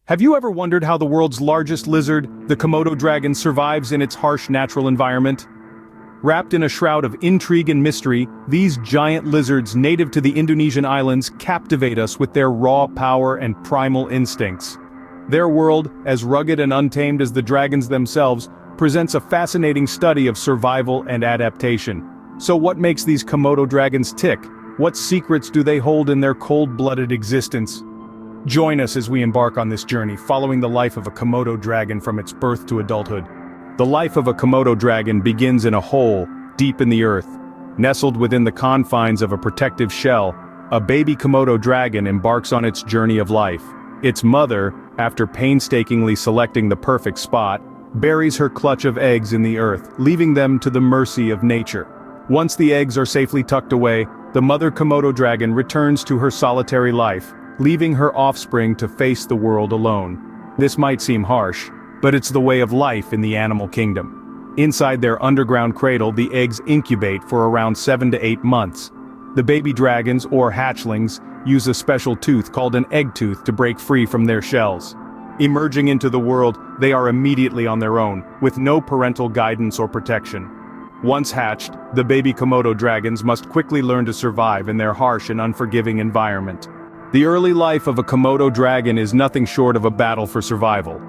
Have you ever wondered how the world's largest lizard, the Komodo dragon, survives in its harsh natural environment? Wrapped in a shroud of intrigue and mystery, these giant lizards native to the Indonesian islands captivate us with their raw power and primal instincts. Their world, as rugged and untamed as the dragons themselves, presents a fascinating study of survival and adaptation. So what makes these Komodo dragons tick? What secrets do they hold in their cold-blooded existence? Join us as we embark on this journey, following the life of a Komodo dragon from its birth to adulthood. The life of a Komodo dragon begins in a hole, deep in the earth. Nestled within the confines of a protective shell, a baby Komodo dragon embarks on its journey of life. Its mother, after painstakingly selecting the perfect spot, buries her clutch of eggs in the earth, leaving them to the mercy of nature. Once the eggs are safely tucked away, the mother Komodo dragon returns to her solitary life, leaving her offspring to face the world alone. This might seem harsh, but it's the way of life in the animal kingdom. Inside their underground cradle, the eggs incubate for around 7 to 8 months. The baby dragons, or hatchlings, use a special tooth called an egg tooth to break free from their shells. Emerging into the world, they are immediately on their own, with no parental guidance or protection. Once hatched, the baby Komodo dragons must quickly learn to survive in their harsh and unforgiving environment. The early life of a Komodo dragon is nothing short of a battle for survival.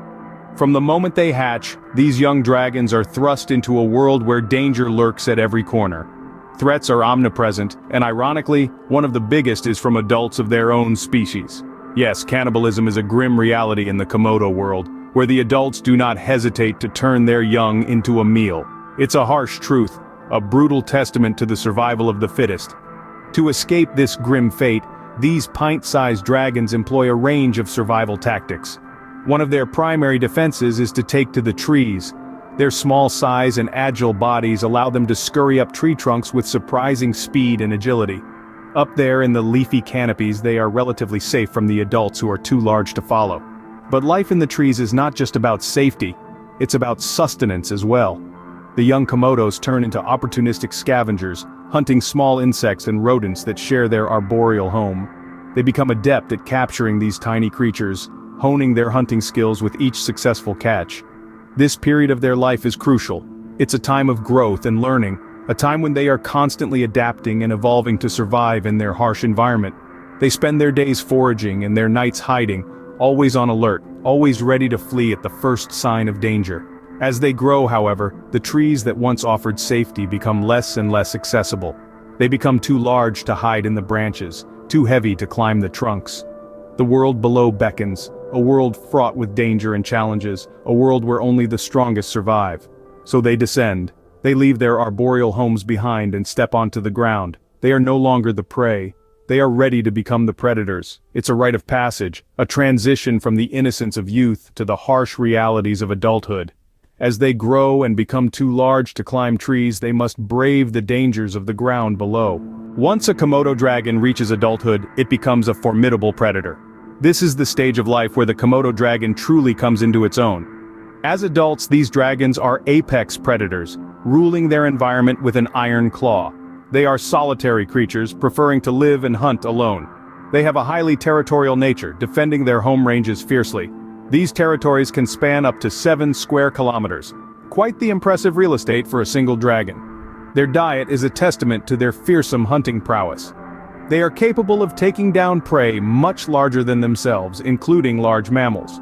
From the moment they hatch, these young dragons are thrust into a world where danger lurks at every corner. Threats are omnipresent, and ironically, one of the biggest is from adults of their own species. Yes, cannibalism is a grim reality in the Komodo world, where the adults do not hesitate to turn their young into a meal. It's a harsh truth, a brutal testament to the survival of the fittest. To escape this grim fate, these pint-sized dragons employ a range of survival tactics. One of their primary defenses is to take to the trees. Their small size and agile bodies allow them to scurry up tree trunks with surprising speed and agility. Up there in the leafy canopies, they are relatively safe from the adults who are too large to follow. But life in the trees is not just about safety, it's about sustenance as well. The young Komodos turn into opportunistic scavengers, hunting small insects and rodents that share their arboreal home. They become adept at capturing these tiny creatures, honing their hunting skills with each successful catch. This period of their life is crucial. It's a time of growth and learning, a time when they are constantly adapting and evolving to survive in their harsh environment. They spend their days foraging and their nights hiding, always on alert, always ready to flee at the first sign of danger. As they grow, however, the trees that once offered safety become less and less accessible. They become too large to hide in the branches, too heavy to climb the trunks. The world below beckons, a world fraught with danger and challenges, a world where only the strongest survive. So they descend. They leave their arboreal homes behind and step onto the ground. They are no longer the prey. They are ready to become the predators. It's a rite of passage, a transition from the innocence of youth to the harsh realities of adulthood. As they grow and become too large to climb trees, they must brave the dangers of the ground below. Once a Komodo dragon reaches adulthood, it becomes a formidable predator. This is the stage of life where the Komodo dragon truly comes into its own. As adults, these dragons are apex predators, ruling their environment with an iron claw. They are solitary creatures, preferring to live and hunt alone. They have a highly territorial nature, defending their home ranges fiercely. These territories can span up to 7 square kilometers. Quite the impressive real estate for a single dragon. Their diet is a testament to their fearsome hunting prowess. They are capable of taking down prey much larger than themselves, including large mammals.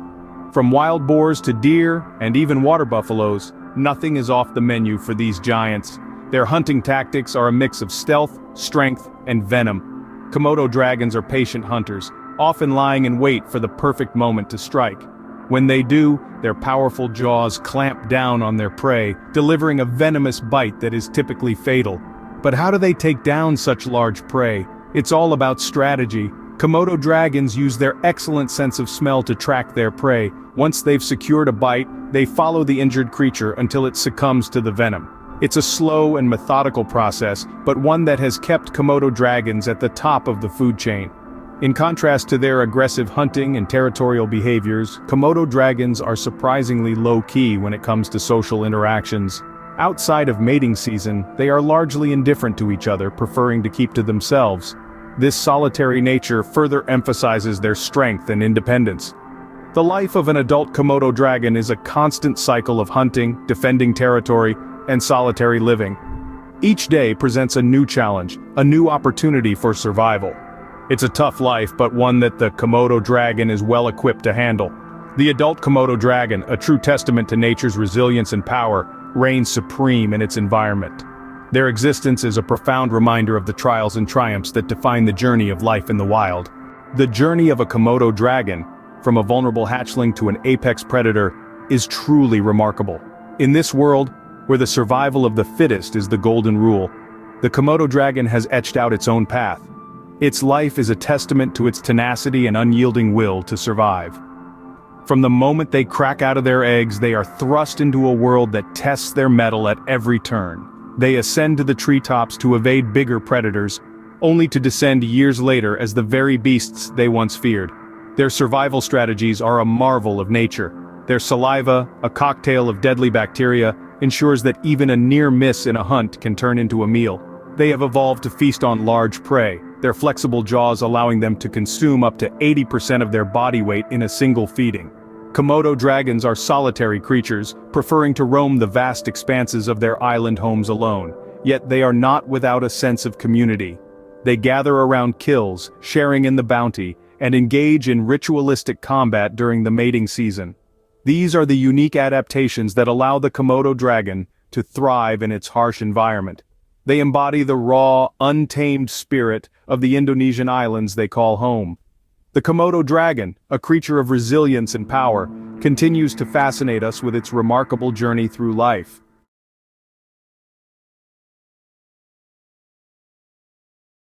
From wild boars to deer, and even water buffaloes, nothing is off the menu for these giants. Their hunting tactics are a mix of stealth, strength, and venom. Komodo dragons are patient hunters, often lying in wait for the perfect moment to strike. When they do, their powerful jaws clamp down on their prey, delivering a venomous bite that is typically fatal. But how do they take down such large prey? It's all about strategy. Komodo dragons use their excellent sense of smell to track their prey. Once they've secured a bite, they follow the injured creature until it succumbs to the venom. It's a slow and methodical process, but one that has kept Komodo dragons at the top of the food chain. In contrast to their aggressive hunting and territorial behaviors, Komodo dragons are surprisingly low-key when it comes to social interactions. Outside of mating season, they are largely indifferent to each other, preferring to keep to themselves. This solitary nature further emphasizes their strength and independence. The life of an adult Komodo dragon is a constant cycle of hunting, defending territory, and solitary living. Each day presents a new challenge, a new opportunity for survival. It's a tough life, but one that the Komodo dragon is well equipped to handle. The adult Komodo dragon, a true testament to nature's resilience and power, reigns supreme in its environment. Their existence is a profound reminder of the trials and triumphs that define the journey of life in the wild. The journey of a Komodo dragon, from a vulnerable hatchling to an apex predator, is truly remarkable. In this world, where the survival of the fittest is the golden rule, the Komodo dragon has etched out its own path. Its life is a testament to its tenacity and unyielding will to survive. From the moment they crack out of their eggs, they are thrust into a world that tests their mettle at every turn. They ascend to the treetops to evade bigger predators, only to descend years later as the very beasts they once feared. Their survival strategies are a marvel of nature. Their saliva, a cocktail of deadly bacteria, ensures that even a near miss in a hunt can turn into a meal. They have evolved to feast on large prey, their flexible jaws allowing them to consume up to 80% of their body weight in a single feeding. Komodo dragons are solitary creatures, preferring to roam the vast expanses of their island homes alone, yet they are not without a sense of community. They gather around kills, sharing in the bounty, and engage in ritualistic combat during the mating season. These are the unique adaptations that allow the Komodo dragon to thrive in its harsh environment. They embody the raw, untamed spirit of the Indonesian islands they call home. The Komodo dragon, a creature of resilience and power, continues to fascinate us with its remarkable journey through life.